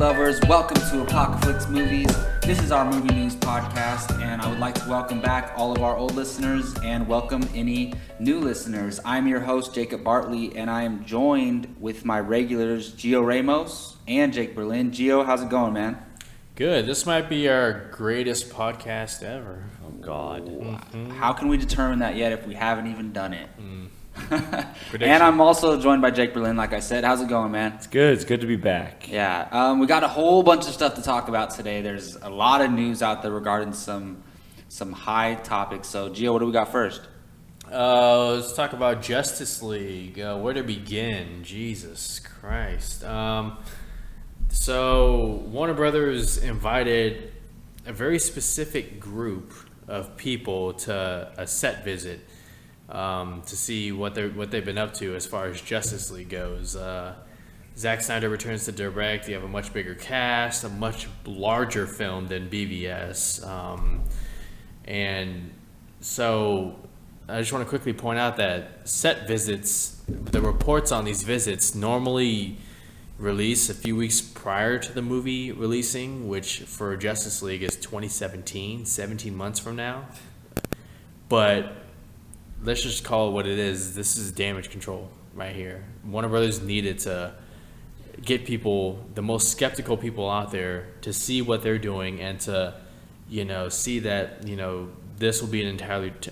lovers, welcome to Apocaflix Movies. This is our movie news podcast, and I would like to welcome back all of our old listeners and welcome any new listeners. I'm your host, Jacob Bartley, and I am joined with my regulars, Gio Ramos and Jake Berlin. Gio, how's it going, man? Good. This might be our greatest podcast ever. Oh, God. Mm-hmm. How can we determine that yet if we haven't even done it? And I'm also joined by Jake Berlin, like I said. How's it going, man? It's good. It's good to be back. Yeah. We got a whole bunch of stuff to talk about today. There's a lot of news out there regarding some high topics. So, Gio, what do we got first? Let's talk about Justice League. Where to begin? Jesus Christ. So, Warner Brothers invited a very specific group of people to a set visit to see what they've been up to as far as Justice League goes. Zack Snyder returns to direct. You have a much bigger cast, a much larger film than BVS. And so I just want to quickly point out that set visits, the reports on these visits normally release a few weeks prior to the movie releasing, which for Justice League is 2017, 17 months from now. But let's just call it what it is. This is damage control right here. Warner Brothers needed to get people, the most skeptical people out there, to see what they're doing and to, see that, this will be an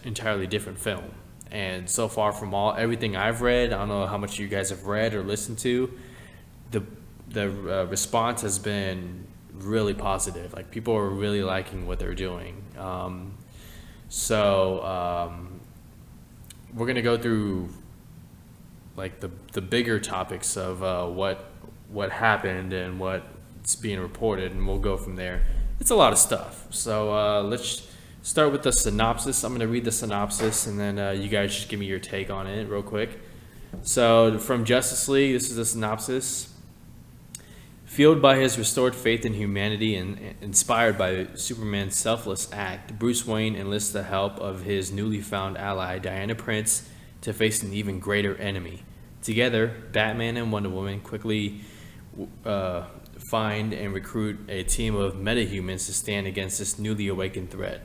entirely different film. And so far from everything I've read, I don't know how much you guys have read or listened to, the response has been really positive. Like, people are really liking what they're doing. We're going to go through like the bigger topics of what happened and what's being reported, and we'll go from there. It's a lot of stuff. So let's start with the synopsis. I'm going to read the synopsis, and then you guys just give me your take on it real quick. So from Justice League, this is the synopsis. Fueled by his restored faith in humanity and inspired by Superman's selfless act, Bruce Wayne enlists the help of his newly found ally, Diana Prince, to face an even greater enemy. Together, Batman and Wonder Woman quickly find and recruit a team of metahumans to stand against this newly awakened threat.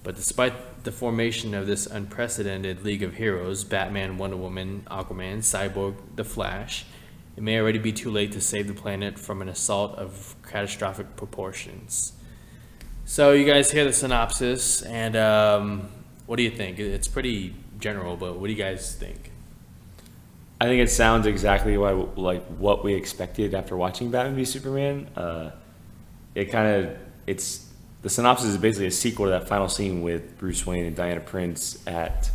But despite the formation of this unprecedented League of Heroes, Batman, Wonder Woman, Aquaman, Cyborg, The Flash, it may already be too late to save the planet from an assault of catastrophic proportions. So you guys hear the synopsis, and what do you think? It's pretty general, but what do you guys think? I think it sounds exactly like what we expected after watching Batman v Superman. The synopsis is basically a sequel to that final scene with Bruce Wayne and Diana Prince at,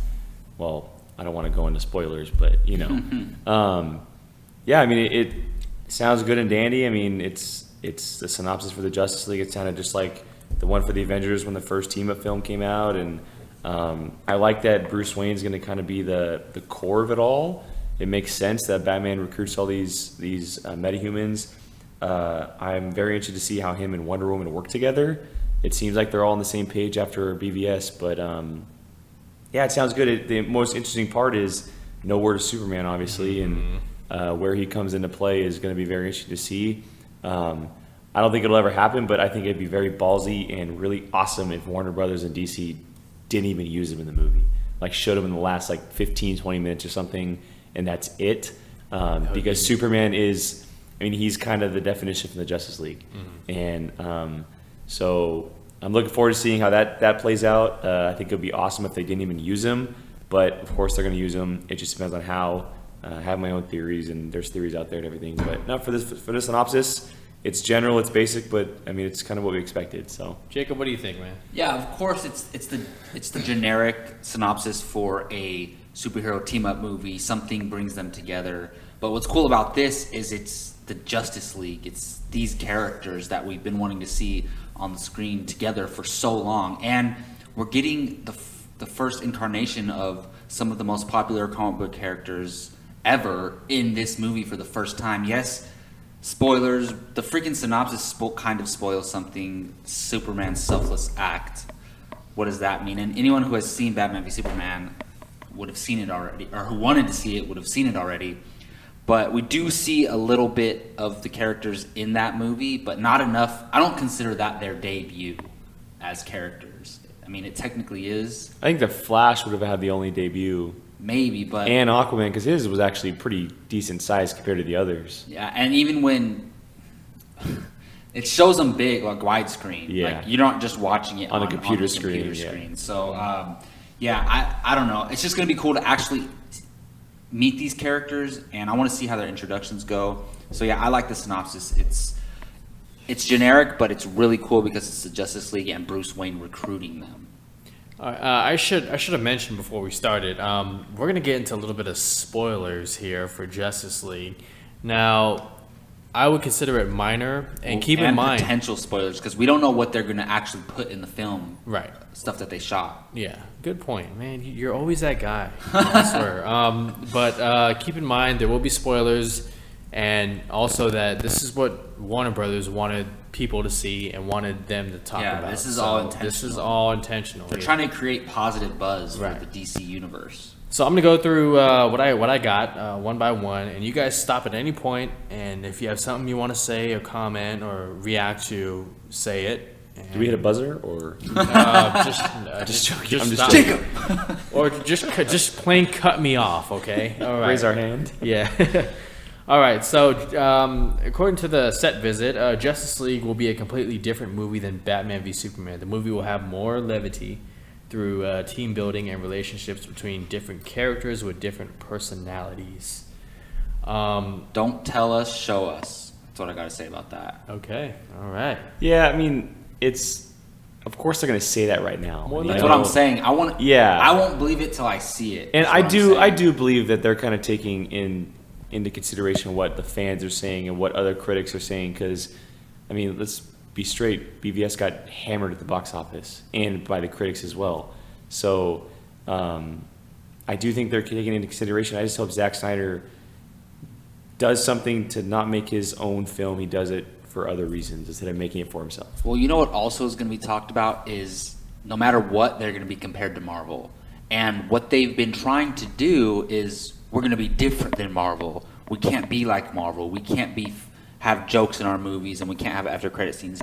well, I don't want to go into spoilers, but yeah, I mean, it sounds good and dandy. I mean, it's the synopsis for the Justice League. It sounded just like the one for the Avengers when the first team-up film came out, and I like that Bruce Wayne's going to kind of be the core of it all. It makes sense that Batman recruits all these metahumans. I'm very interested to see how him and Wonder Woman work together. It seems like they're all on the same page after BVS, but yeah, it sounds good. The most interesting part is no word of Superman, obviously, and where he comes into play is going to be very interesting to see. I don't think it'll ever happen, but I think it'd be very ballsy and really awesome if Warner Brothers and DC didn't even use him in the movie. Like, showed him in the last 15, 20 minutes or something, and that's it. Because Superman is, he's kind of the definition for the Justice League. And so I'm looking forward to seeing how that plays out. I think it would be awesome if they didn't even use him, but of course they're going to use him. It just depends on how. I have my own theories, and there's theories out there and everything. But not for this synopsis. It's general, it's basic, but it's kind of what we expected. So, Jacob, what do you think, man? Yeah, of course, it's the generic synopsis for a superhero team-up movie. Something brings them together. But what's cool about this is it's the Justice League. It's these characters that we've been wanting to see on the screen together for so long, and we're getting the first incarnation of some of the most popular comic book characters ever in this movie for the first time. Yes, spoilers. The freaking synopsis kind of spoils something. Superman's selfless act. What does that mean? And anyone who has seen Batman v Superman would have seen it already, or who wanted to see it would have seen it already. But we do see a little bit of the characters in that movie, but not enough. I don't consider that their debut as characters. I mean, it technically is. I think the Flash would have had the only debut, Maybe, but and Aquaman, because his was actually pretty decent size compared to the others. yeah, and even when it shows them big, like widescreen, Yeah. like you're not just watching it On a computer the screen, computer yeah. screen. So, I don't know. It's just gonna be cool to actually meet these characters, and I want to see how their introductions go. So yeah, I like the synopsis. It's generic, but it's really cool because it's the Justice League and Bruce Wayne recruiting them. I should have mentioned before we started. We're gonna get into a little bit of spoilers here for Justice League. Now, I would consider it minor, and keep in mind, potential spoilers because we don't know what they're going to actually put in the film. right? Stuff that they shot. Yeah, good point, man. You're always that guy. I swear. But keep in mind there will be spoilers, and also that this is what Warner Brothers wanted people to see and wanted them to talk Yeah, about. this is So all This is intentional. all intentional. They're trying to create positive buzz Right. for the DC universe. So I'm gonna go through what I got one by one, and you guys stop at any point, and if you have something you want to say or comment or react to, say it. And, Do we hit a buzzer or? just joking. I'm just stop. joking. Or just plain cut me off, okay? All right. Raise our hand. Yeah. All right. So, according to the set visit, Justice League will be a completely different movie than Batman v Superman. The movie will have more levity through team building and relationships between different characters with different personalities. Don't tell us, show us. That's what I got to say about that. Okay. All right. Yeah, I mean, it's. Of course, they're going to say that right now. Well, you That's know? what I'm saying. Yeah. I won't believe it till I see it. And That's I what I'm do, I saying. do believe that they're kind of taking into consideration what the fans are saying and what other critics are saying. Because, I mean, let's be straight. BVS got hammered at the box office and by the critics as well. So, I do think they're taking into consideration. I just hope Zack Snyder does something to not make his own film. He does it for other reasons instead of making it for himself. Well, you know what also is going to be talked about is no matter what, they're going to be compared to Marvel. And what they've been trying to do is we're going to be different than Marvel. We can't be like Marvel. We can't have jokes in our movies, and we can't have after credit scenes.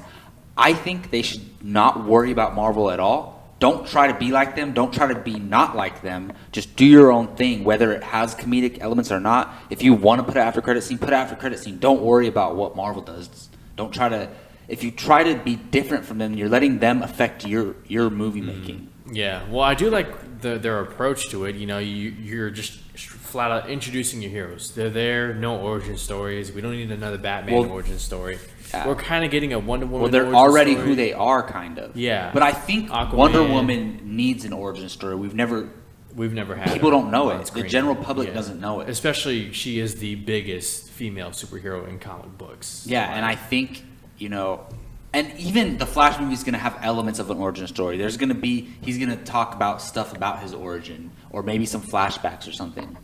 I think they should not worry about Marvel at all. Don't try to be like them. Don't try to be not like them. Just do your own thing, whether it has comedic elements or not. If you want to put an after credit scene, put an after credit scene. Don't worry about what Marvel does. Don't try to. If you try to be different from them, you're letting them affect your movie making. Yeah. Well, I do like their approach to it. You know, you're just flat out introducing your heroes. They're there. No origin stories. We don't need another Batman origin story. Yeah. We're kind of getting a Wonder Woman. Well, they're origin already story. who they are, kind of. Yeah. But I think Aquaman. Wonder Woman needs an origin story. We've never had. People her don't know on it. screen. The general public doesn't know it. Especially, she is the biggest female superhero in comic books. Yeah, and I think, and even the Flash movie is going to have elements of an origin story. He's going to talk about stuff about his origin, or maybe some flashbacks or something.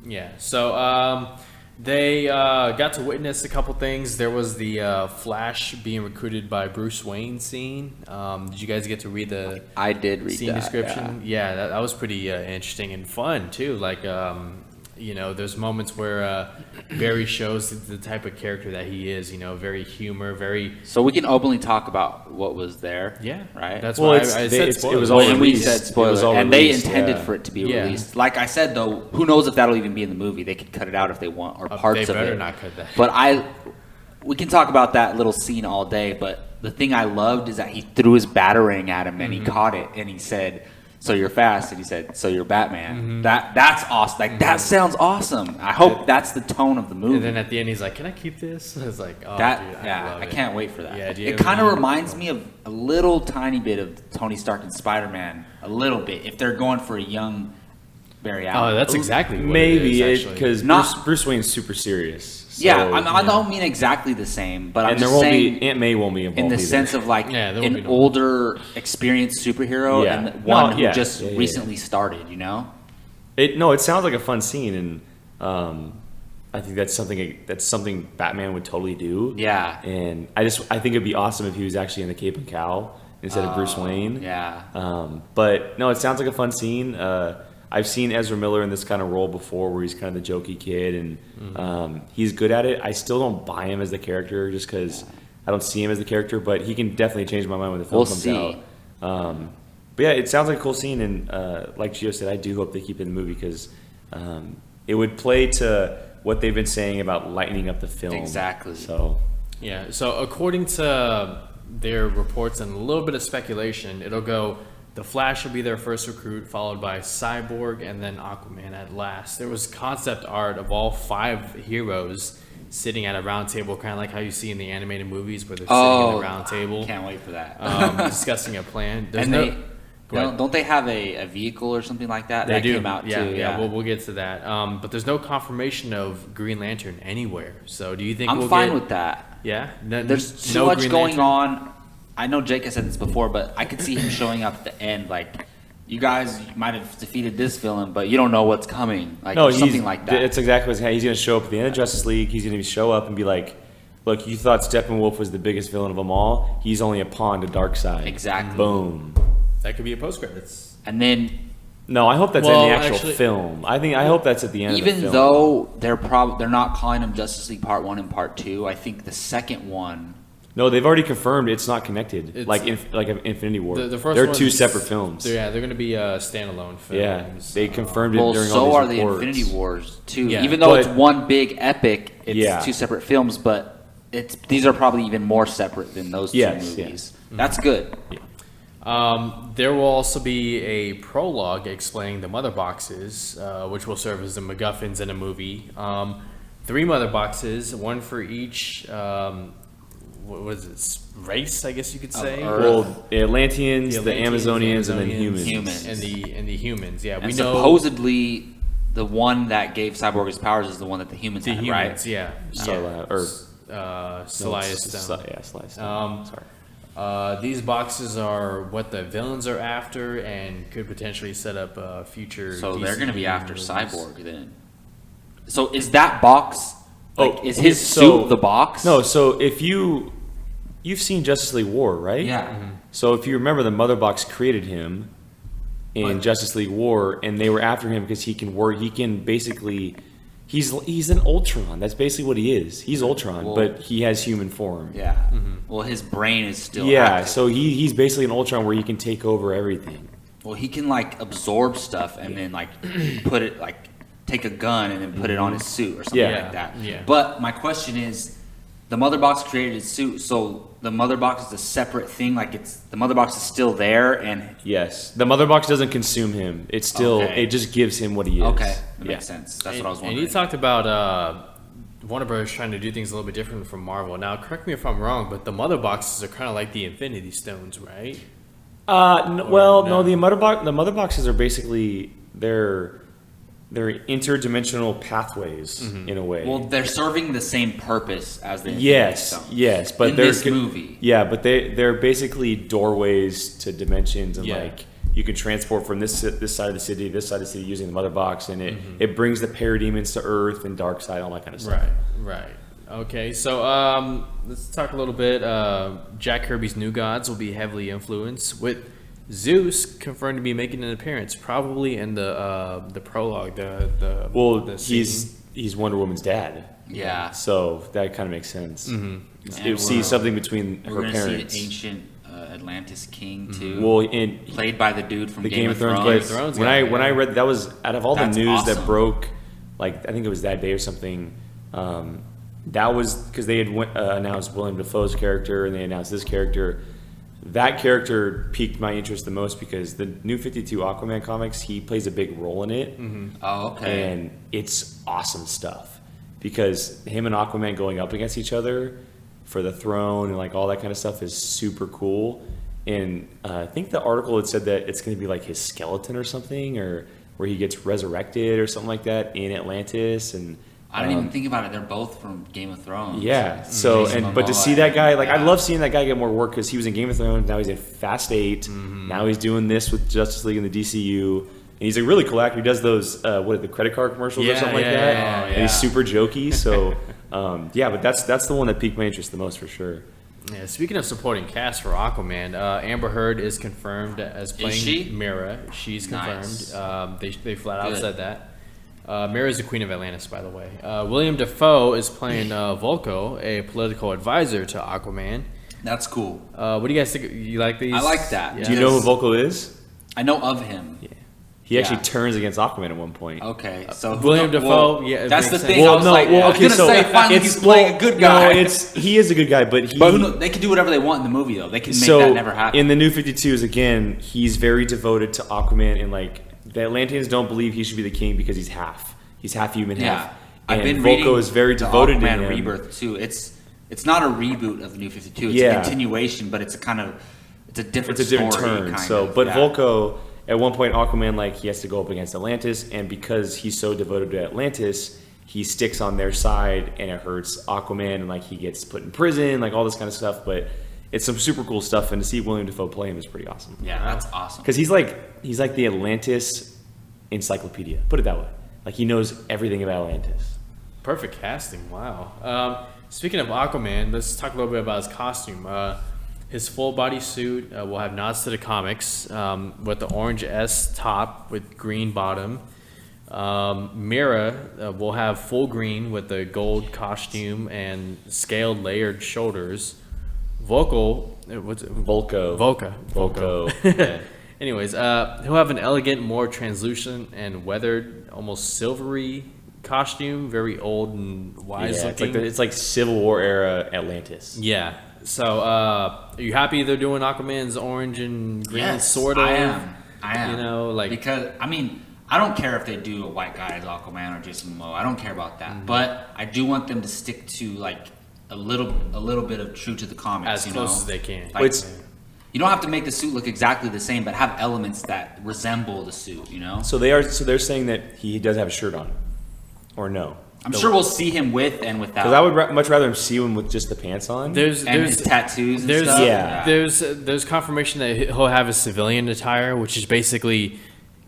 Yeah. So they got to witness a couple things. There was the Flash being recruited by Bruce Wayne scene. Did you guys get to read the I did read scene that, description? Yeah, that was pretty interesting and fun too. Like, there's moments where Barry shows the type of character that he is. Very very. So we can openly talk about what was there. Yeah. Right. That's Well, why it's- I they- said it's- it spoilers. was all And we released. said It was spoilers, all and they released, intended yeah. for it to be Yeah. released. Like I said, though, who knows if that'll even be in the movie? They could cut it out if they want, or parts they of it. better not cut that. But we can talk about that little scene all day. But the thing I loved is that he threw his batarang at him, and he caught it, and he said, "So you're fast," and he said, "So you're Batman." That's awesome. Like that sounds awesome. I hope that's the tone of the movie. And then at the end, he's like, "Can I keep this?" I was like, "Oh, That dude, yeah, love I it. can't wait for that. Yeah, do you it have kind of any- reminds me of a little tiny bit of Tony Stark and Spider-Man, a little bit. If they're going for a young Barry Allen. Oh, that's exactly what Maybe it is, actually. because Not- Bruce Wayne's super serious. So, yeah. I don't mean exactly the same, but I'm and there just won't saying be Aunt May won't be involved in the either. sense of like Yeah, there won't be an no- older, experienced superhero Yeah. and one No, who yeah. just Yeah, yeah, recently started. It sounds like a fun scene, and I think that's something Batman would totally do. Yeah. And I think it'd be awesome if he was actually in the cape and cowl instead of Bruce Wayne. Yeah. But no, it sounds like a fun scene. I've seen Ezra Miller in this kind of role before, where he's kind of the jokey kid, and he's good at it. I still don't buy him as the character, just because I don't see him as the character. But he can definitely change my mind when the film comes out. But yeah, it sounds like a cool scene, and like Gio said, I do hope they keep it in the movie because it would play to what they've been saying about lightening up the film. Exactly. So Yeah, so according to their reports and a little bit of speculation, it'll go, the Flash will be their first recruit, followed by Cyborg, and then Aquaman at last. There was concept art of all 5 heroes sitting at a round table, kind of like how you see in the animated movies where they're sitting at a round table. Can't wait for that. Discussing a plan. There's and Go ahead. don't they have a vehicle or something like that? They that do. came out Yeah, too. yeah. We'll get to that. But there's no confirmation of Green Lantern anywhere. So do you think I'm fine with that. Yeah? There's too no much Green going Lantern? on. I know Jake has said this before, but I could see him showing up at the end. Like, you guys might have defeated this villain, but you don't know what's coming. Like, something like that. It's exactly what's happening. He's going to show up at the end of Justice League. He's going to show up and be like, look, you thought Steppenwolf was the biggest villain of them all. He's only a pawn to Darkseid. Exactly. Boom. That could be a post-credits. And then, No, I hope that's in the actual film. I hope that's at the end of the even film. though they're not calling them Justice League Part 1 and Part 2, I think the second one. No, they've already confirmed it's not connected. It's- like Infinity War. The first they're one's- 2 separate films. They're going to be standalone films. Yeah, they confirmed it Well, during so all are these the reports. Infinity Wars too. Yeah. Even though But- it's one big epic, it's Yeah. 2 separate films. But these are probably even more separate than those 2 Yes, movies. That's good. There will also be a prologue explaining the mother boxes, which will serve as the MacGuffins in a movie. 3 mother boxes, 1 for each. What is it? Race, I guess you could say. Well, the Atlanteans, the Atlanteans, Amazonians, and then Amazonians, humans. Humans. and the humans. Yeah, And we know supposedly, the one that gave Cyborg his powers is the one that the humans the had, humans. right? Yeah, So, or Celestial Stone. Stone. Sorry. These boxes are what the villains are after, and could potentially set up future. So they're going to be DCU after movies. Cyborg then. So is that box? Like, Oh, is his so- suit the box? No, so if you've seen Justice League War, right? Yeah. So if you remember, the Mother Box created him in Justice League War, and they were after him because he can work. He can basically, he's an Ultron. That's basically what he is. He's Ultron, Well- but he has human form. Yeah. Well, his brain is still. Yeah. active. So he's basically an Ultron where he can take over everything. Well, he can like absorb stuff and then like put it like take a gun and then put it on his suit or something Yeah. like that. Yeah. But my question is, the Mother Box created his suit, so the Mother Box is a separate thing. Like the Mother Box is still there, and Yes, the Mother Box doesn't consume him. It's still Okay. it just gives him what he is. okay, that Yeah. makes sense. That's what I was And wondering. you talked about Warner Bros. Trying to do things a little bit different from Marvel. Now, correct me if I'm wrong, but the mother boxes are kind of like the Infinity Stones, right? Well, no? no, the Mother Boxes are basically they're interdimensional pathways in a way. Well, they're serving the same purpose as the Infinity yes, Stones. yes, but in they're this movie. Yeah, but they're basically doorways to dimensions, and Yeah. like you can transport from this side of the city, this side of the city using the Mother Box, and it brings the parademons to Earth and Darkseid, all that kind of stuff. Right. Okay, so let's talk a little bit. Jack Kirby's New Gods will be heavily influenced, with Zeus confirmed to be making an appearance, probably in the prologue. Well, the scene. he's Wonder Woman's dad, Yeah. so that kind of makes sense. And You see we're- something between We're her gonna parents. see an ancient Atlantis king too, Well, in played by the dude from the Game of Thrones. but Thrones when guy, I when yeah. I read that was out of all That's the news awesome. that broke, like I think it was that day or something. That was because they had announced William Dafoe's character and they announced this character. That character piqued my interest the most because the New 52 Aquaman comics, he plays a big role in it, Oh, okay. and it's awesome stuff because him and Aquaman going up against each other for the throne and like all that kind of stuff is super cool. And I think the article had said that it's going to be like his skeleton or something, or where he gets resurrected or something like that in Atlantis. And I didn't even think about it. They're both from Game of Thrones. yeah, so Jason but to Momoa see that guy, like I yeah. love seeing that guy get more work because he was in Game of Thrones, now he's in Fast 8, now he's doing this with Justice League and the DCU, and he's a really cool actor. He does those what are the credit card commercials or Yeah, something like yeah, that, yeah, and he's super jokey. So yeah, but that's the one that piqued my interest the most for sure. Yeah, speaking of supporting cast for Aquaman, Amber Heard is confirmed as playing she? Mera. She's confirmed. Nice. They flat out Good. said that. Mera is the Queen of Atlantis, by the way. William Dafoe is playing Volko, a political advisor to Aquaman. That's cool. What do you guys think? You like these? I like that. Yeah. Do you know who Volko is? I know of him. Yeah. He actually Yeah. turns against Aquaman at one point. Okay, so William Dafoe, yeah, it that's the makes thing. sense. I was like, I was gonna say finally he's playing a good guy. No, he is a good guy, but he. But who knows, they can do whatever they want in the movie, though. They can make so that never happen. in the New 52s, again, he's very devoted to Aquaman, and like the Atlanteans don't believe he should be the king because he's half. He's half human, yeah, half. I've And been Volko reading is very the devoted to Aquaman him. Rebirth too. It's not a reboot of the New 52. It's Yeah. a continuation, but it's a different. It's a different story, turn. kind So, of, but yeah. Volko, at one point, Aquaman, like, he has to go up against Atlantis, and because he's so devoted to Atlantis, he sticks on their side, and it hurts Aquaman, and like he gets put in prison, like all this kind of stuff. But it's some super cool stuff, and to see William Dafoe play him is pretty awesome. Yeah, that's awesome. Because he's like the Atlantis encyclopedia. Put it that way. Like he knows everything about Atlantis. Perfect casting. Wow. Speaking of Aquaman, let's talk a little bit about his costume. His full body suit will have nods to the comics with the orange S top with green bottom. Mera will have full green with the gold costume and scaled layered shoulders. Volko. Yeah. Anyways, he'll have an elegant, more translucent and weathered, almost silvery costume, very old and wise Yeah, looking. it's like Civil War era Atlantis. Yeah. So, are you happy they're doing Aquaman's orange and green? Yes, Sort of. I am. You know, like because I mean, I don't care if they do a white guy as Aquaman or Jason Momoa. I don't care about that. Mm-hmm. But I do want them to stick to like a little bit of true to the comics. as close as they can. Like, you don't have to make the suit look exactly the same, but have elements that resemble the suit. You know. So they're saying that he does have a shirt on, or no? I'm sure we'll see him with and without. Because I would much rather him see him with just the pants on. There's and his tattoos and there's stuff. yeah. there's confirmation that he'll have a civilian attire, which is basically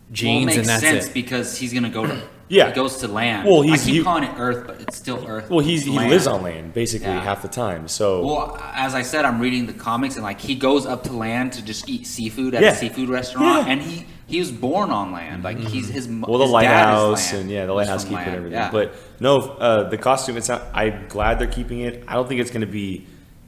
jeans, Well, it makes and that's sense it. because he's gonna go to Yeah. he goes to land. Well, I keep calling it Earth, but it's still Earth. Well, It's he land. lives on land basically Yeah. half the time. So Well, as I said, I'm reading the comics and like he goes up to land to just eat seafood at Yeah. a seafood restaurant, Yeah. and he was born on land. Like he's his well, the his dad is lighthouse land. and the He was lighthouse from keeper and land. everything. Yeah. But no, the costume. It's not. I'm glad they're keeping it. I don't think it's going to be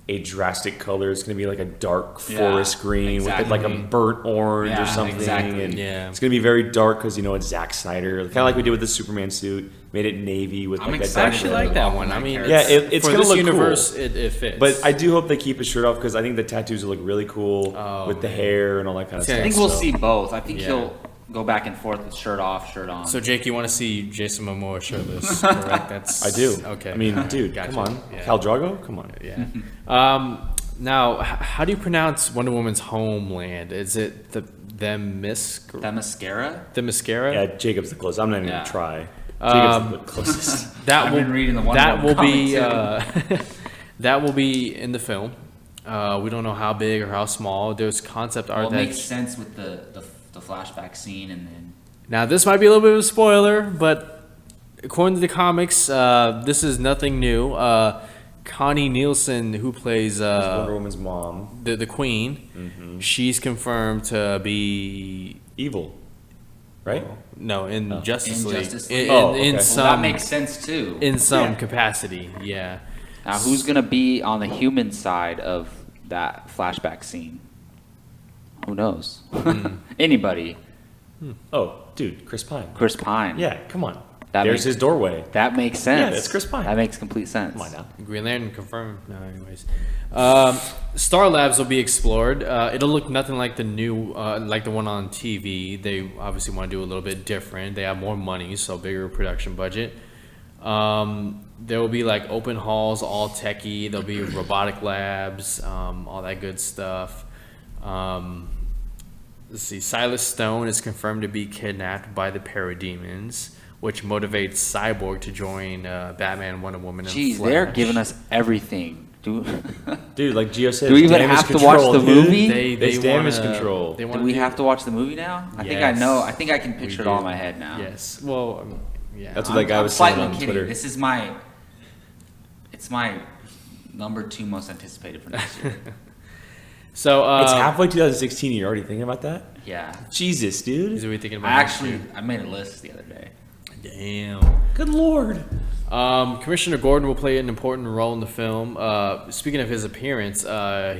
a drastic color. It's going to be like a dark Yeah, forest green with like a exactly. burnt orange Yeah, or something. exactly. And Yeah. it's going to be very dark because it's Zack Snyder, kind of like we did with the Superman suit. Made it navy with I'm like excited I that. actually for like that one. I Aquaman mean, character. Yeah, it's for gonna this look cool. universe, it fits. But I do hope they keep his shirt off because I think the tattoos will look really cool with the man. hair and all that kind of Yeah, stuff. I think we'll So- see both. I think Yeah. he'll go back and forth with shirt off, shirt on. So Jake, you want to see Jason Momoa shirtless? Correct. That's I do. Okay. I mean, Alright, dude, gotcha. come on. Yeah. Khal Drogo, come on. Yeah. Now, how do you pronounce Wonder Woman's homeland? Is it Themyscira? the mascara? Yeah, Jacob's the closest. I'm not even Yeah. gonna try. Jacob's the closest. That I've will been reading the Wonder that Woman will be comic, that will be in the film. We don't know how big or how small. There's concept art Well, it that makes sense with the flashback scene and then. now this might be a little bit of a spoiler, but according to the comics, this is nothing new. Connie Nielsen, who plays Wonder Woman's mom. the Queen, she's confirmed to be Evil. Right? no in Justice In League. Justice League? Oh, okay. In Well, some Well, that makes sense too. in some Yeah. capacity, yeah. Now, who's gonna be on the human side of that flashback scene? Who knows? Anybody? Oh, dude, Chris Pine. Chris Pine. Yeah, come on. That There's makes- his doorway. That makes sense. Yeah, that's Chris Pine. That makes complete sense. Come on now. Green Lantern confirmed. No, anyways. Star Labs will be explored. It'll look nothing like the new, like the one on TV. They obviously want to do a little bit different. They have more money, so bigger production budget. There will be like open halls, all techie. There'll be robotic labs, all that good stuff. Let's see. Silas Stone is confirmed to be kidnapped by the parademons, which motivates Cyborg to join Batman and Wonder Woman. Jeez, and they're Flash. giving us everything. Do Dude, like Gio said, Do we even damage have to watch control, the dude. movie? It's damage wanna- control. They do wanna we have to watch the movie now? I think I Yes. know. I think I can picture it do. all in my head now. Yes. Well, yeah. That's what that guy was saying on kidding. Twitter. This is my. It's my number 2 most anticipated for next year. So It's halfway 2016. You're already thinking about that? Yeah. Jesus, dude. Is we thinking I about next made a list the other day. year? Good lord. Damn. Commissioner Gordon will play an important role in the film. Speaking of his appearance,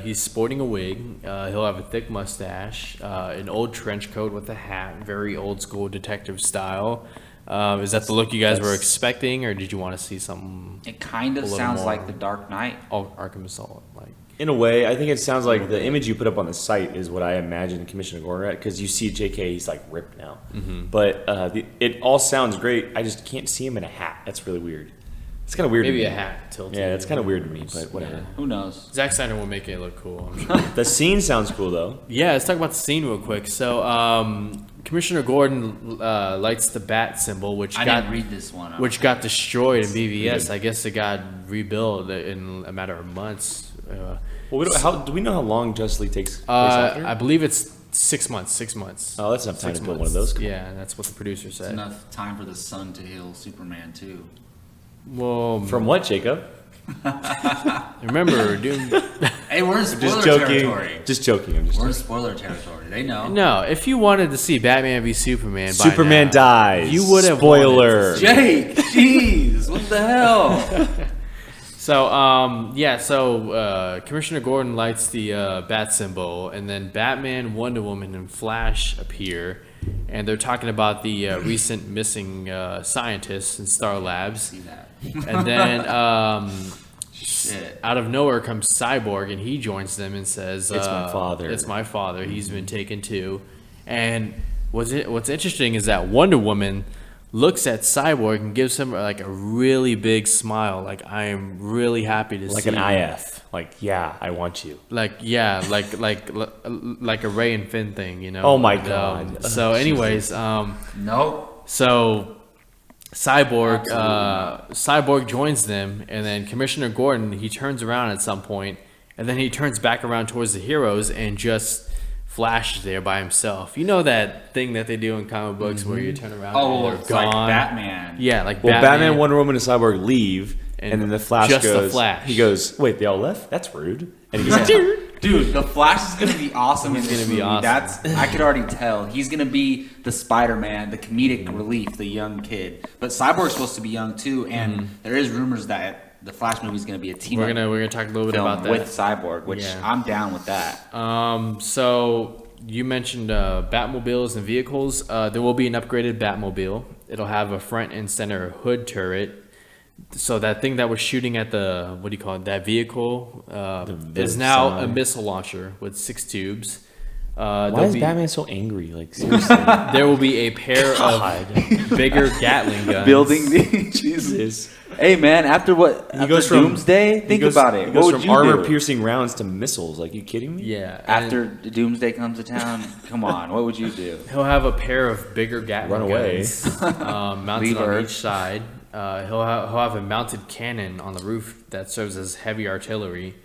he's sporting a wig. He'll have a thick mustache, an old trench coat with a hat, very old school detective style. Is that the look you guys were expecting, or did you want to see something It kind of A little sounds more. like The Dark Knight. Arkham Assault like? In a way, I think it sounds like the image you put up on the site is what I imagine Commissioner Gordon at, because you see JK, he's like ripped now. But it all sounds great. I just can't see him in a hat. That's really weird. It's kind of weird. Maybe to a me. hat tilted. Yeah, it's kind of weird to me, but whatever. Who knows? Zack Snyder will make it look cool, I'm sure. The scene sounds cool though. Yeah, let's talk about the scene real quick. So, Commissioner Gordon lights the bat symbol, I didn't read this one. which got destroyed in BVS. I guess it got rebuilt in a matter of months. Well, do we know how long Justice League takes place after? I believe it's 6 months. 6 months. Oh, that's enough time 6 to build months. one of those. Yeah, that's what the producer It's said. enough time for the sun to heal Superman too. Well, From what, Jacob? remember, Doom. Hey, we're in spoiler Just joking. territory. Just joking. I'm just We're in joking. spoiler territory. They know. No, if you wanted to see Batman v Superman, by Superman now, dies. You would have Spoiler. wanted to Jake, jeez, what the hell? So Commissioner Gordon lights the bat symbol, and then Batman, Wonder Woman, and Flash appear, and they're talking about the recent missing scientists in Star Labs. See that? And then Shit. out of nowhere comes Cyborg, and he joins them and says, It's my father. It's my father. He's been taken too." And what's interesting is that Wonder Woman looks at Cyborg and gives him like a really big smile, like I am really happy to Like see an you. IF. Like, yeah, I want you. Like a Ray and Finn thing, you know. Oh my And, God. so, anyways, Nope. so Cyborg joins them, and then Commissioner Gordon, he turns around at some point, and then he turns back around towards the heroes and just Flash is there by himself. You know that thing that they do in comic books where you turn around Oh, and it's they're like gone. Batman. Yeah, like Well, Batman, Wonder Woman, and Cyborg leave, And and then the Flash just the goes. Flash. He goes, "Wait, they all left? That's rude." And he goes, Dude, the Flash is gonna be awesome in He's this gonna be movie. awesome. I could already tell. He's gonna be the Spider-Man, the comedic relief, the young kid. But Cyborg's supposed to be young too, and there is rumors that the Flash movie is gonna be a team We're up gonna talk a little bit film about that. with Cyborg, which Yeah. I'm down with that. So you mentioned Batmobiles and vehicles. There will be an upgraded Batmobile. It'll have a front and center hood turret. So that thing that was shooting at the, what do you call it, that vehicle, is now a side. missile launcher with 6 tubes. Why There'll is be- Batman so angry? Like, seriously. There will be a pair God. of bigger Gatling guns. Building the Jesus. Hey man, after goes from- Doomsday, think about it. He What goes would from you armor do? piercing rounds to missiles. Like, you kidding me? Yeah. and After Doomsday comes to town, come on, what would you do? he'll have a pair of bigger Gatling Run away. guns mounted Leave on Earth. each side. He'll have a mounted cannon on the roof that serves as heavy artillery.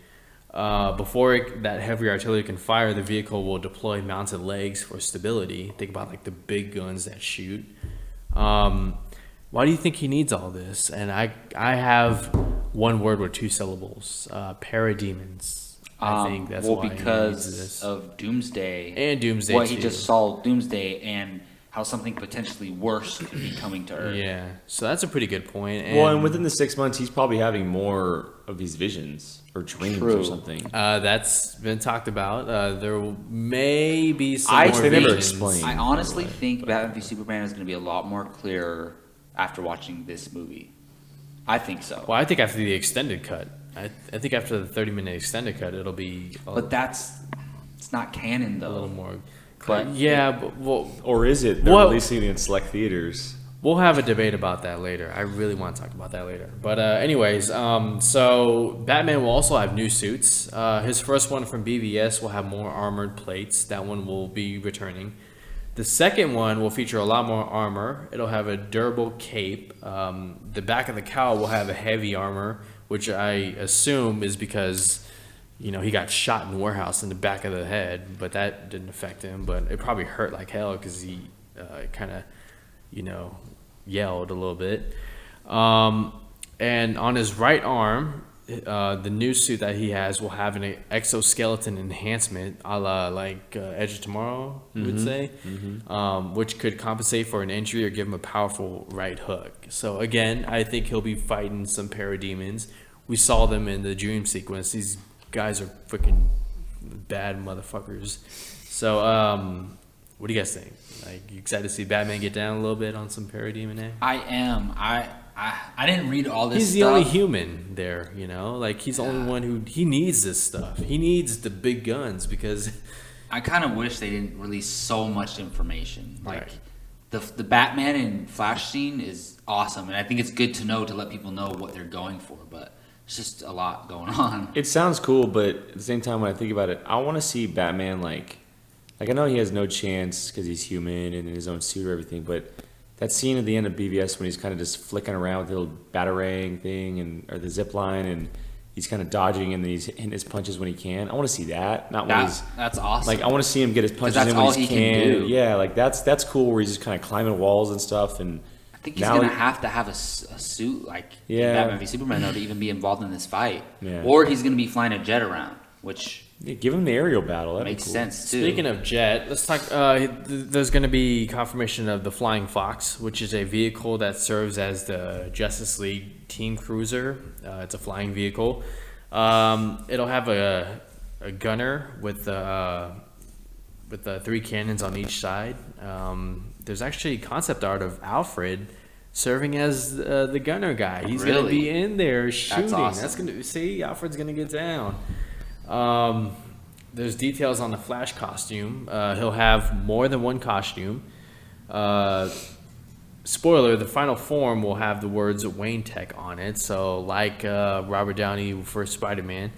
Before that heavy artillery can fire, the vehicle will deploy mounted legs for stability. Think about like the big guns that shoot. Why do you think he needs all this? And I have one word with 2 syllables: parademons. I think that's well why he needs because this. of Doomsday And Doomsday what too. he just saw Doomsday and how something potentially worse could be coming to Earth. Yeah, so that's a pretty good point. Well, and within the 6 months, he's probably having more of these visions or dreams or True. something. That's been talked about. There may be some I more they never visions. explain. I honestly think Batman v Superman is going to be a lot more clearer after watching this movie. I think so. Well, I think after the extended cut, I think after the 30-minute extended cut, it'll be But it's not canon a little though. more. But Yeah, but Or is it? They're What- releasing it in select theaters. we'll have a debate about that later. I really want to talk about that later. But anyways, so Batman will also have new suits. His first one from BVS will have more armored plates. That one will be returning. The second one will feature a lot more armor. It'll have a durable cape. The back of the cowl will have a heavy armor, which I assume is because, he got shot in the warehouse in the back of the head, but that didn't affect him. But it probably hurt like hell because he kind of, yelled a little bit. And on his right arm, the new suit that he has will have an exoskeleton enhancement, a la like Edge of Tomorrow would say, which could compensate for an injury or give him a powerful right hook. So again, I think he'll be fighting some parademons. We saw them in the dream sequence. These guys are freaking bad motherfuckers. So, what do you guys think? Like, you excited to see Batman get down a little bit on some parademon act? I am. I didn't read all this He's stuff. the only human there, you know? Like, he's the only one who... He needs this stuff. He needs the big guns because... I kind of wish they didn't release so much information. Like, Right. the Batman and Flash scene is awesome, and I think it's good to know to let people know what they're going for, but it's just a lot going on. It sounds cool, but at the same time, when I think about it, I want to see Batman like I know he has no chance because he's human and in his own suit or everything, but that scene at the end of BVS when he's kind of just flicking around with the little batarang thing or the zip line and he's kind of dodging and then he's hitting his punches when he can. I want to see that, not when he's That's awesome. like I want to see him get his punches that's in when all he he can. can do. Yeah, like that's cool where he's just kind of climbing walls and stuff and. I think he's going to have to have a suit like Batman v Superman though to even be involved in this fight. Yeah. Or he's going to be flying a jet around, which give him the aerial battle. That'd makes be cool. sense too. Speaking of jet, let's talk. There's going to be confirmation of the Flying Fox, which is a vehicle that serves as the Justice League team cruiser. It's a flying vehicle. It'll have a gunner with the 3 cannons on each side. There's actually concept art of Alfred serving as the gunner guy. He's going to Really? be in there shooting. That's awesome. Alfred's going to get down. There's details on the Flash costume. He'll have more than one costume. Spoiler, the final form will have the words Wayne Tech on it. So like Robert Downey for Spider-Man,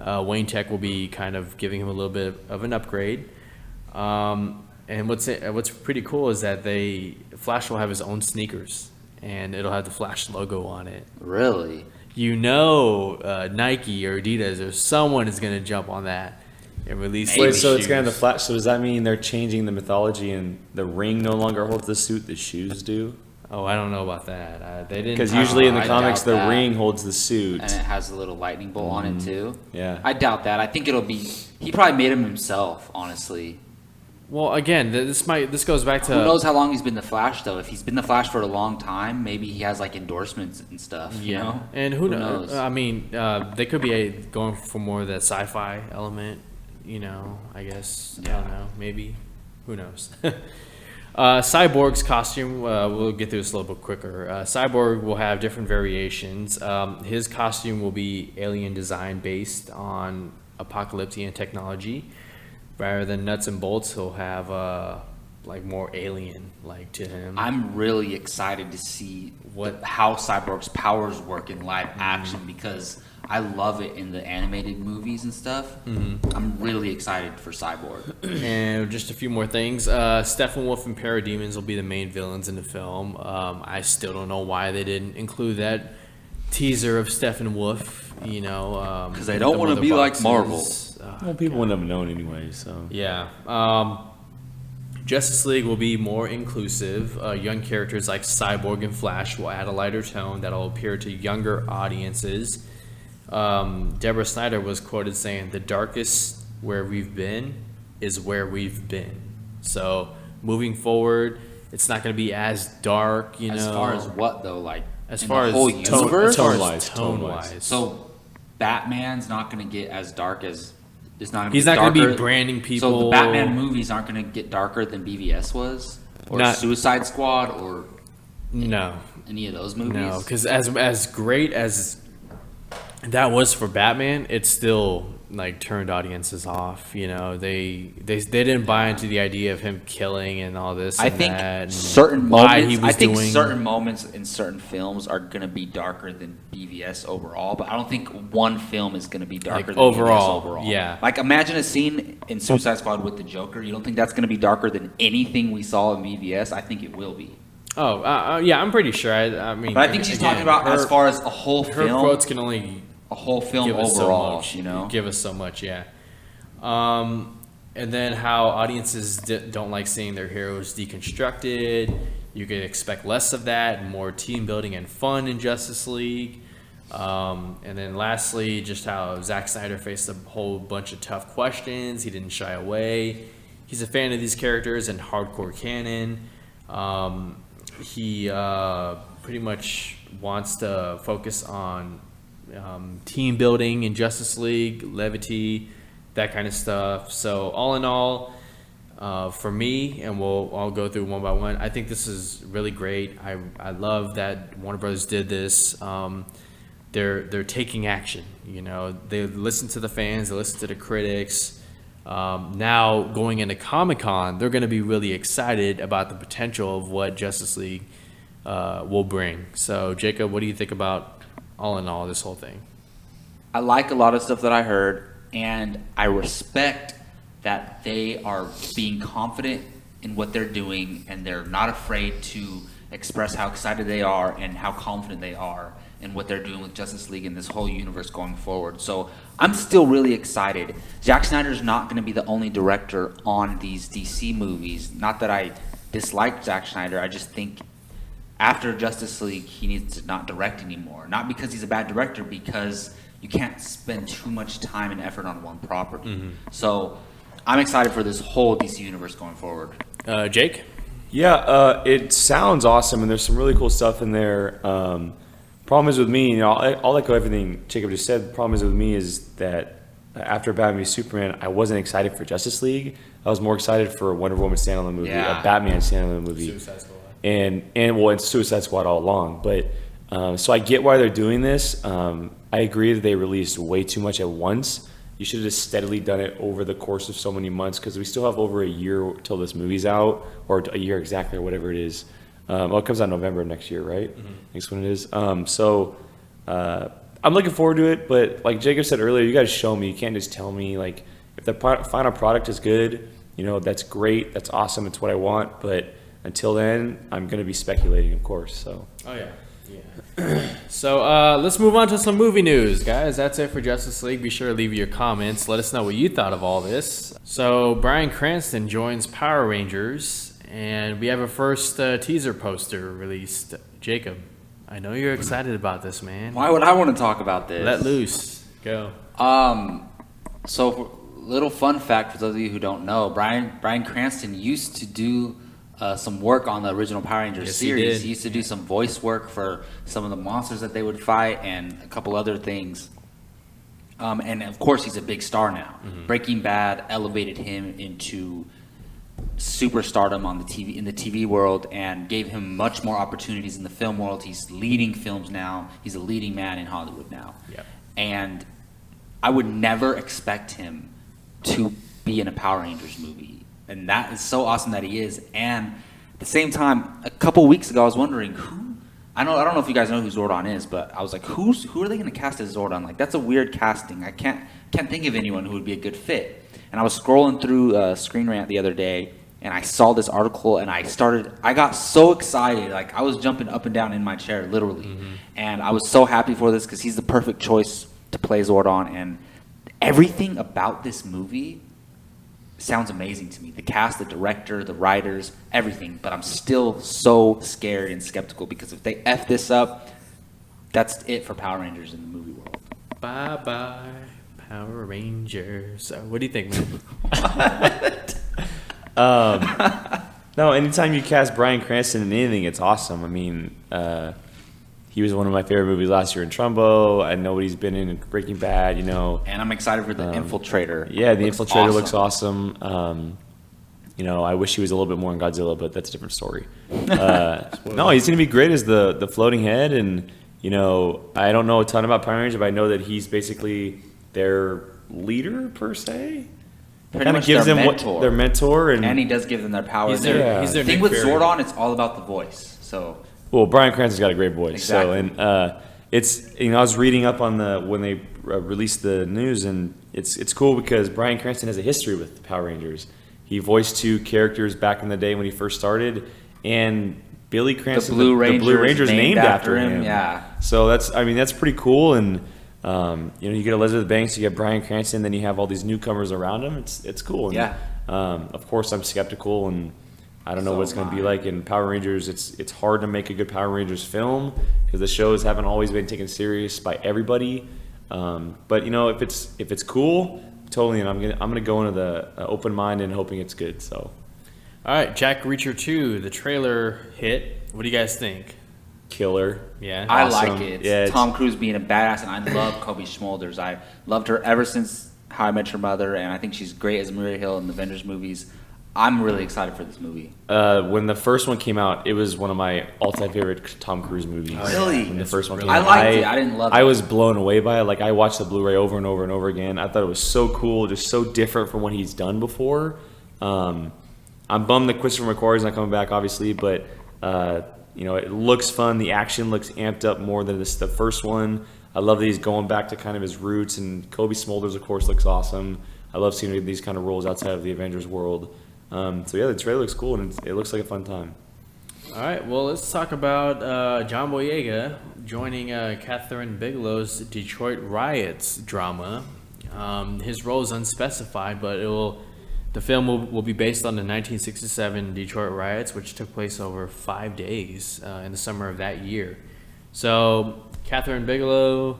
Wayne Tech will be kind of giving him a little bit of an upgrade. And what's pretty cool is that Flash will have his own sneakers, and it'll have the Flash logo on it. Really? You know, Nike or Adidas or someone is going to jump on that and release. Wait, these so it's shoes. kind of the Flash. So does that mean they're changing the mythology and the ring no longer holds the suit, the shoes do? Oh, I don't know about that. They didn't. Because usually in the I comics, doubt the that. ring holds the suit. And it has a little lightning bolt on it too. Yeah. I doubt that. I think it'll be. He probably made him himself, honestly. Well, again, this goes back to Who knows how long he's been the Flash though? If he's been the Flash for a long time, maybe he has like endorsements and stuff. You know? And who knows? I mean, they could be going for more of that sci-fi element. You know, I guess. I don't know. Maybe. Who knows? Cyborg's costume, we'll get through this a little bit quicker. Cyborg will have different variations. His costume will be alien design based on apocalyptic technology. Rather than nuts and bolts, he'll have like more alien like to him. I'm really excited to see how Cyborg's powers work in live action because I love it in the animated movies and stuff. I'm really excited for Cyborg. And just a few more things. Steppenwolf and Parademons will be the main villains in the film. I still don't know why they didn't include that teaser of Steppenwolf. You know, Because they don't want to be like Marvel. Well, people wouldn't have known anyway, so. Yeah. Justice League will be more inclusive. Young characters like Cyborg and Flash will add a lighter tone that will appeal to younger audiences. Deborah Snyder was quoted saying, "The darkest where we've been is where we've been." So moving forward, it's not going to be as dark, you know. As far as what though, like as in far the as whole universe. Tone-wise. So Batman's not going to get as dark as. It's not. He's not going to be branding people. So the Batman movies aren't going to get darker than BVS was, or Suicide Squad, or no, any of those movies. no, because as great as that was for Batman, it still like turned audiences off. You know, they didn't buy into the idea of him killing and all this. I and think that and certain why moments. he was I think doing, certain moments in certain films are going to be darker than BVS overall, but I don't think one film is going to be darker Like than overall, BVS overall. yeah. Like imagine a scene in Suicide Squad with the Joker. You don't think that's going to be darker than anything we saw in BVS? I think it will be. Oh, yeah, I'm pretty sure. I mean, But I think she's talking about as far as a whole her film. quotes can only A whole film give us so overall, much, you know. give us so much, yeah. And then how audiences don't like seeing their heroes deconstructed. You could expect less of that and more team building and fun in Justice League. And then lastly, just how Zack Snyder faced a whole bunch of tough questions. He didn't shy away. He's a fan of these characters and hardcore canon. He pretty much wants to focus on team building in Justice League, levity, that kind of stuff. So all in all, for me, and I'll go through one by one, I think this is really great. I love that Warner Brothers did this. They're taking action. They listen to the fans, they listen to the critics. Now going into Comic-Con, they're going to be really excited about the potential of what Justice League will bring. So Jacob, what do you think about all in all this whole thing? I like a lot of stuff that I heard, and I respect that they are being confident in what they're doing, and they're not afraid to express how excited they are and how confident they are in what they're doing with Justice League and this whole universe going forward. So I'm still really excited. Zack Snyder's not going to be the only director on these DC movies. Not that I dislike Zack Snyder, I just think after Justice League, he needs to not direct anymore. Not because he's a bad director, because you can't spend too much time and effort on one property. Mm-hmm. So I'm excited for this whole DC universe going forward. Jake? Yeah, it sounds awesome, and there's some really cool stuff in there. Problem is with me, I'll echo everything Jacob just said. The problem is with me is that after Batman v Superman, I wasn't excited for Justice League. I was more excited for a Wonder Woman standalone movie, a Batman standalone movie, Suicide Squad. and it's Suicide Squad all along. But so I get why they're doing this. I agree that they released way too much at once. You should have just steadily done it over the course of so many months, because we still have over a year till this movie's out, or a year exactly, or whatever it is. It comes out November of next year, right? Mm-hmm. That's when it is. So I'm looking forward to it, but like Jacob said earlier, you got to show me. You can't just tell me. Like, if the final product is good, that's great. That's awesome. It's what I want. But until then, I'm going to be speculating, of course. So. Oh, yeah. So let's move on to some movie news, guys. That's it for Justice League. Be sure to leave your comments. Let us know what you thought of all this. So Bryan Cranston joins Power Rangers, and we have a first teaser poster released. Jacob, I know you're excited about this, man. Why would I want to talk about this? Let loose. Go. So little fun fact for those of you who don't know, Bryan Cranston used to do some work on the original Power Rangers series. He used to do some voice work for some of the monsters that they would fight and a couple other things. And of course, he's a big star now. Mm-hmm. Breaking Bad elevated him into superstardom on the TV, in the TV world, and gave him much more opportunities in the film world. He's leading films now. He's a leading man in Hollywood now. Yep. And I would never expect him to be in a Power Rangers movie. And that is so awesome that he is. And at the same time, a couple weeks ago, I was wondering I don't know if you guys know who Zordon is, but I was like, who are they going to cast as Zordon? Like, that's a weird casting. I can't think of anyone who would be a good fit. And I was scrolling through Screen Rant the other day, and I saw this article, and I got so excited. Like, I was jumping up and down in my chair, literally. Mm-hmm. And I was so happy for this, because he's the perfect choice to play Zordon. And everything about this movie sounds amazing to me. The cast, the director, the writers, everything. But I'm still so scared and skeptical, because if they F this up, that's it for Power Rangers in the movie world. Bye-bye, Power Rangers. So, what do you think, man? No, anytime you cast Bryan Cranston in anything, it's awesome. I mean, he was one of my favorite movies last year in Trumbo. I know what he's been in Breaking Bad, And I'm excited for The Infiltrator. Yeah, The Infiltrator looks awesome. I wish he was a little bit more in Godzilla, but that's a different story. No, he's going to be great as the floating head. And, I don't know a ton about Power Rangers, but I know that he's basically their leader, per se. Pretty much gives them their mentor. And he does give them their power. He's their thing with Zordon, it's all about the voice. So... Well, Bryan Cranston's got a great voice. Exactly. So, and it's I was reading up on when they released the news, and it's cool because Bryan Cranston has a history with the Power Rangers. He voiced 2 characters back in the day when he first started, and Billy Cranston, the Blue Rangers named after him. Yeah. So that's pretty cool, and you get Elizabeth Banks, you get Bryan Cranston, then you have all these newcomers around him. It's cool. And, yeah. Of course, I'm skeptical and I don't know So what's going to be am I. like in Power Rangers. It's hard to make a good Power Rangers film because the shows haven't always been taken serious by everybody. But you know, if it's cool, totally. And I'm gonna go into the open mind and hoping it's good. So All right, Jack Reacher 2, the trailer hit. What do you guys think? killer. Yeah. I Awesome. like it. It's Yeah, it's- Tom Cruise being a badass, and I love Kobe Smulders. I loved her ever since How I Met Your Mother, and I think she's great as Maria Hill in the Avengers movies. I'm really excited for this movie. When the first one came out, it was one of my all-time favorite Tom Cruise movies. Really? When the first one came really out, I liked it. I didn't love it. I was blown away by it. Like I watched the Blu-ray over and over and over again. I thought it was so cool, just so different from what he's done before. I'm bummed that Christopher McQuarrie's not coming back, obviously, but you know, it looks fun. The action looks amped up more than the first one. I love that he's going back to kind of his roots, and Kobe Smulders, of course, looks awesome. I love seeing these kind of roles outside of the Avengers world. So yeah, the trailer looks cool, and it looks like a fun time. All right, well, let's talk about John Boyega joining Catherine Bigelow's Detroit Riots drama. His role is unspecified, but the film will be based on the 1967 Detroit riots, which took place over 5 days in the summer of that year. So, Catherine Bigelow,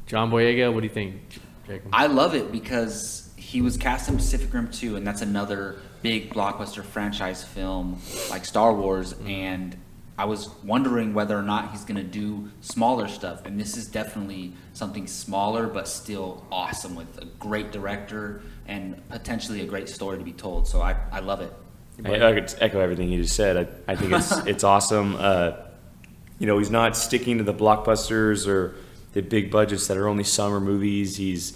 John Boyega, what do you think, Jacob? I love it because he was cast in Pacific Rim 2, and that's another big blockbuster franchise film like Star Wars, and I was wondering whether or not he's going to do smaller stuff, and this is definitely something smaller but still awesome with a great director and potentially a great story to be told. So I love it. I could echo everything he just said. I think it's awesome. You know, he's not sticking to the blockbusters or the big budgets that are only summer movies.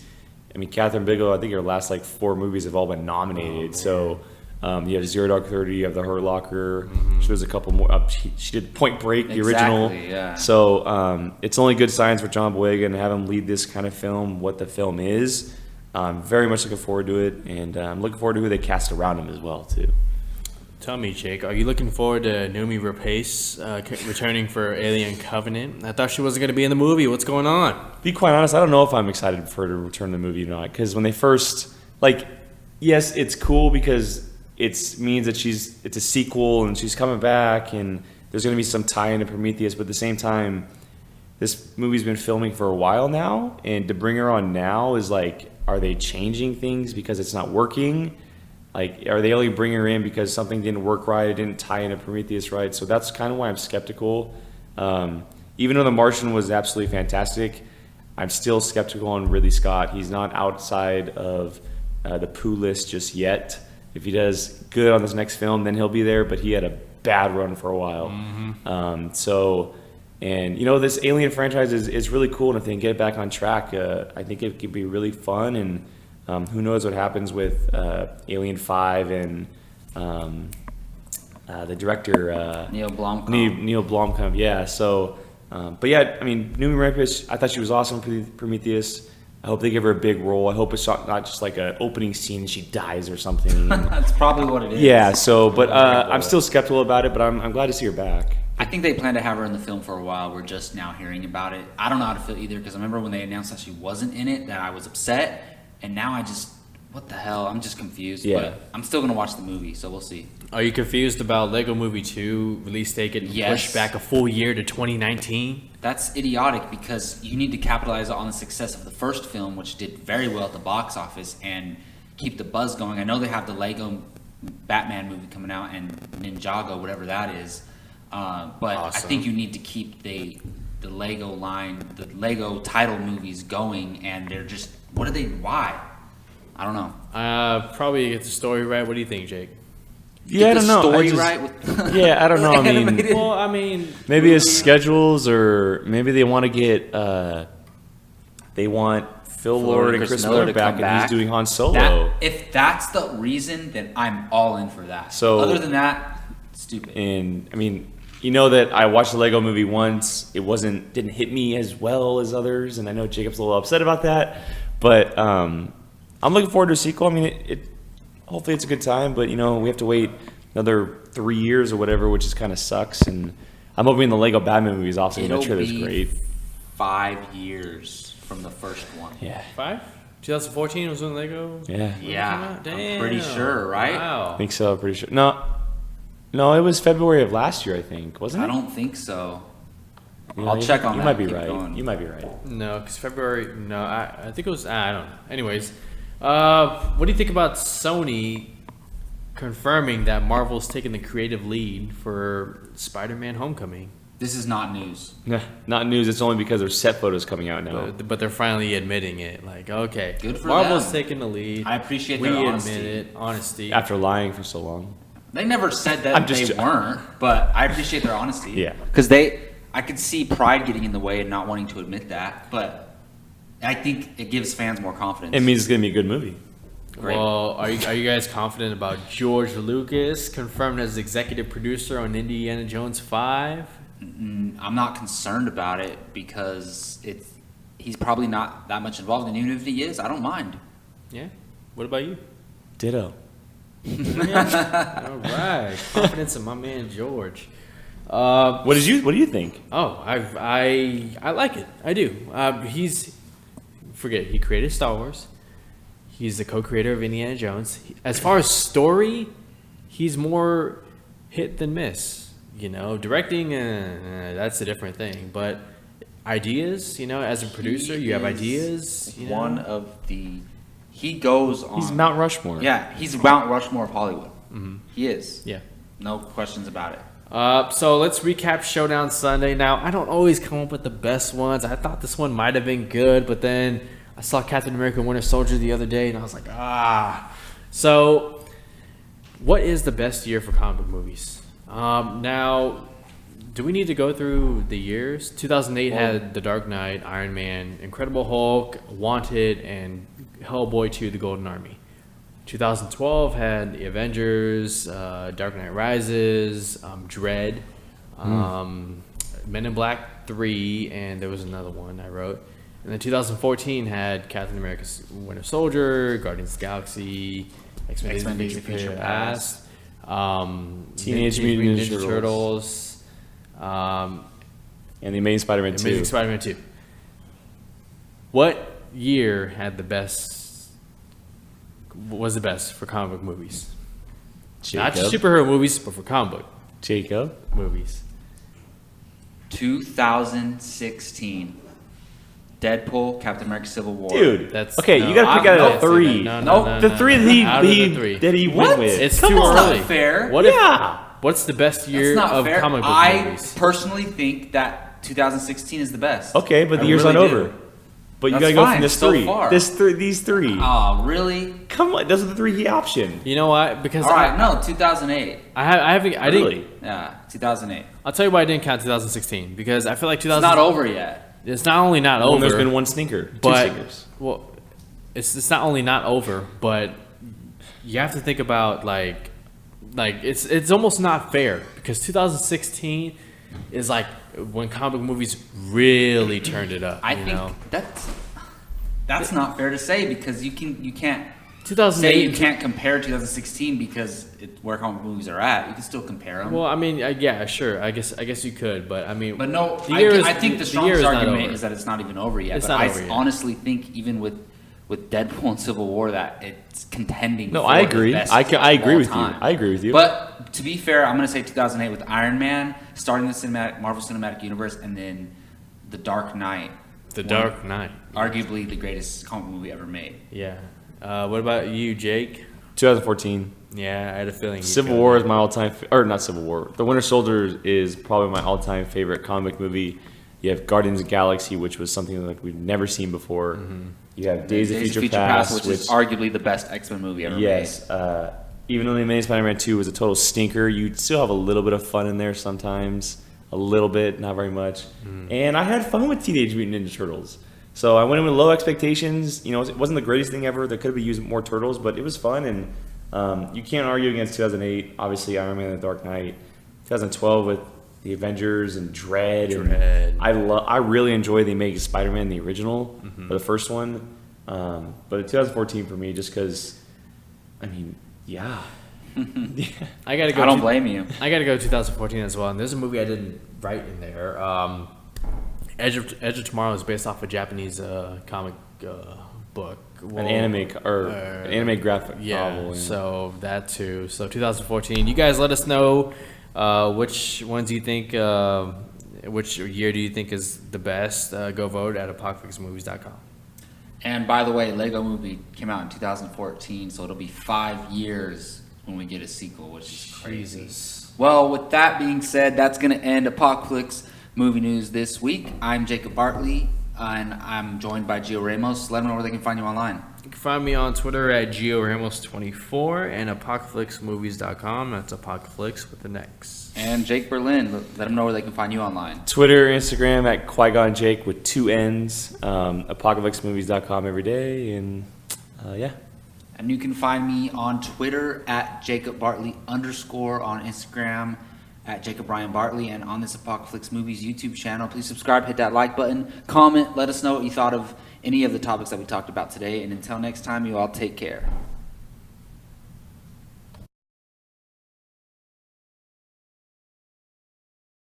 Catherine Bigelow, I think her last like 4 movies have all been nominated. So you have Zero Dark 30, you have The Hurt Locker. She was a couple more. She did Point Break, the original. Yeah. So it's only good signs for John Boyega and have him lead this kind of film, what the film is. I'm very much looking forward to it, and I'm looking forward to who they cast around him as well, too. Tell me, Jake, are you looking forward to Noomi Rapace returning for Alien Covenant? I thought she wasn't going to be in the movie. What's going on? Be quite honest, I don't know if I'm excited for her to return to the movie or not. Because when they first, yes, it's cool because it means that it's a sequel and she's coming back and there's going to be some tie-in to Prometheus. But at the same time, this movie's been filming for a while now, and to bring her on now is like, are they changing things because it's not working? Like, are they only bringing her in because something didn't work right, it didn't tie into Prometheus right? So that's kind of why I'm skeptical. Even though The Martian was absolutely fantastic, I'm still skeptical on Ridley Scott. He's not outside of the poo list just yet. If he does good on this next film, then he'll be there, but he had a bad run for a while. And you know, this Alien franchise is really cool, and if they can get it back on track, I think it could be really fun, and who knows what happens with Alien 5 and the director Neil Blomkamp. Neil Blomkamp, yeah. So, but yeah, Noomi Rapace, I thought she was awesome for Prometheus. I hope they give her a big role. I hope it's not just like an opening scene and she dies or something. That's probably what it is. Yeah. So, but I'm still skeptical about it. But I'm glad to see her back. I think they plan to have her in the film for a while. We're just now hearing about it. I don't know how to feel either because I remember when they announced that she wasn't in it, that I was upset, and now what the hell? I'm just confused. Yeah. But I'm still gonna watch the movie, so we'll see. Are you confused about Lego Movie 2 release date getting pushed back a full year to 2019? That's idiotic because you need to capitalize on the success of the first film, which did very well at the box office, and keep the buzz going. I know they have the Lego Batman movie coming out and Ninjago, whatever that is. But Awesome. I think you need to keep the Lego line, the Lego title movies going, and they're just, why? I don't know. Probably get the story right. What do you think, Jake? Yeah, I Get don't the know. story right with Yeah, I don't know. animated. Well, Maybe his schedules, or maybe they want to get they want Phil Lord and Chris Miller back, and he's doing Han Solo. If that's the reason, then I'm all in for that. So- other than that, stupid. And you know that I watched the Lego movie once. It didn't hit me as well as others, and I know Jacob's a little upset about that. But I'm looking forward to a sequel. Hopefully it's a good time, but we have to wait another 3 years or whatever, which just kind of sucks. And I'm hoping the Lego Batman movie is awesome. That It'll trailer's be great. 5 years from the first one. Yeah. 5? 2014 was when Lego? Yeah. Yeah, Damn. I'm pretty sure, right? Wow. I think so. Pretty sure. No, No, it was February of last year, I think, wasn't it? I don't think so. Yeah, I'll check on you that. Might be Keep right. going. You might be right. No, because February. No, I think it was. I don't know. Anyways, what do you think about Sony confirming that Marvel's taking the creative lead for Spider-Man: Homecoming? This is not news. Nah, not news. It's only because there's set photos coming out now. But they're finally admitting it. Like, okay, Good for Marvel's them. taking the lead. I appreciate we their honesty. admit it. Honesty. After lying for so long. They never said that I'm just they jo- weren't, but I appreciate their honesty. Yeah. Because I could see pride getting in the way and not wanting to admit that, but I think it gives fans more confidence. It means it's gonna be a good movie. Great. Well, are you guys confident about George Lucas confirmed as executive producer on Indiana Jones 5? I'm not concerned about it because he's probably not that much involved, and even if he is, I don't mind. Yeah. What about you? Ditto. All right, confidence in my man George. What do you think? Oh, I like it. I do. He created Star Wars. He's the co-creator of Indiana Jones. As far as story, he's more hit than miss. You know, directing, that's a different thing. But ideas, you know, as a producer, you have ideas. You know? One of the he goes on. He's Mount Rushmore. Yeah, he's Mount Rushmore of Hollywood. He is. Yeah. No questions about it. So let's recap Showdown Sunday. Now, I don't always come up with the best ones. I thought this one might have been good, but then I saw Captain America Winter Soldier the other day, and I was like, So, what is the best year for comic book movies? Now, do we need to go through the years? 2008 had The Dark Knight, Iron Man, Incredible Hulk, Wanted, and Hellboy 2: The Golden Army. 2012 had The Avengers, Dark Knight Rises, Dread, Men in Black 3, and there was another one I wrote. And then 2014 had Captain America's Winter Soldier, Guardians of the Galaxy, X-Men Days of Future Past, Teenage Mutant Ninja Turtles, And The Amazing Spider-Man 2. Amazing Spider-Man 2. What year had the best? Was the best for comic book movies? Not just superhero movies, but for comic book Jacob. movies. 2016. Deadpool, Captain America: Civil War. Dude, That's okay. no, you gotta pick I'm out not of the three. No, The three Out of the three. that he What? went with. It's Come too on. That's early. not fair. What Yeah. What's the best That's year not of fair. comic book I movies? personally think that 2016 is the best. Okay, but the I year's really not do. over. But you That's gotta go fine, from this so three. far. These three. Oh, really? Come on, those are the three he optioned. You know what? Because All right, no, 2008. I didn't. Really? Yeah, 2008. I'll tell you why I didn't count 2016 because I feel like It's 2000. not over yet. It's not only not Well, over. there's been one stinker. Two but stinkers. well, it's not only not over, but you have to think about like it's almost not fair because 2016 is like when comic movies really turned it up. I you think know? that's not fair to say because you can't 2008. say you can't compare 2016 because where comic movies are at. You can still compare them. Well, I mean, yeah, sure. I guess you could, but I mean, But no, the year I think the year strongest is not argument over. is that it's not even over yet. It's but not I over yet. honestly think even with Deadpool and Civil War that it's contending. No, for I the agree. best I of agree all with you. time. I agree with you. But to be fair, I'm going to say 2008 with Iron Man starting the Marvel Cinematic Universe, and then The Dark Knight. The Dark Knight. Arguably the greatest comic movie ever made. Yeah. What about you, Jake? 2014. Yeah, I had a feeling. you'd Civil go War there. is my all-time, or not Civil War. The Winter Soldier is probably my all-time favorite comic movie. You have Guardians of the Galaxy, which was something like we've never seen before. You have Days of Future Past, which is arguably the best X-Men movie ever yes, even though The Amazing Spider-Man 2 was a total stinker, you'd still have a little bit of fun in there sometimes. A little bit, not very much. And I had fun with Teenage Mutant Ninja Turtles. So I went in with low expectations. You know, it wasn't the greatest thing ever. There could have been used more turtles, but it was fun. And you can't argue against 2008. Obviously, Iron Man and The Dark Knight. 2012 with The Avengers and Dread. Dread. And I really enjoyed the Amazing Spider-Man, the original, or the first one. But 2014 for me, just because, I mean, yeah. I gotta go. I don't blame you. I gotta go 2014 as well. And there's a movie I didn't write in there. Edge of Tomorrow is based off a Japanese comic book. An anime graphic novel. So that too. So 2014. You guys let us know which ones you think, which year do you think is the best. Go vote at apocaflixmovies.com. And by the way, Lego Movie came out in 2014, so it'll be 5 years when we get a sequel, which is crazy. Jesus. Well, with that being said, that's going to end Apocaflix movie news this week. I'm Jacob Bartley, and I'm joined by Gio Ramos. Let them know where they can find you online. You can find me on Twitter at GioRamos24 and apocaflixmovies.com. That's Apocaflix with an X. And Jake Berlin, let them know where they can find you online. Twitter, Instagram at Qui-Gon Jake with 2 N's. Apocaflixmovies.com every day, and yeah. And you can find me on Twitter at Jacob Bartley _ on Instagram at Jacob Bryan Bartley, and on this Apocaflix Movies YouTube channel. Please subscribe, hit that like button, comment, let us know what you thought of any of the topics that we talked about today. And until next time, you all take care.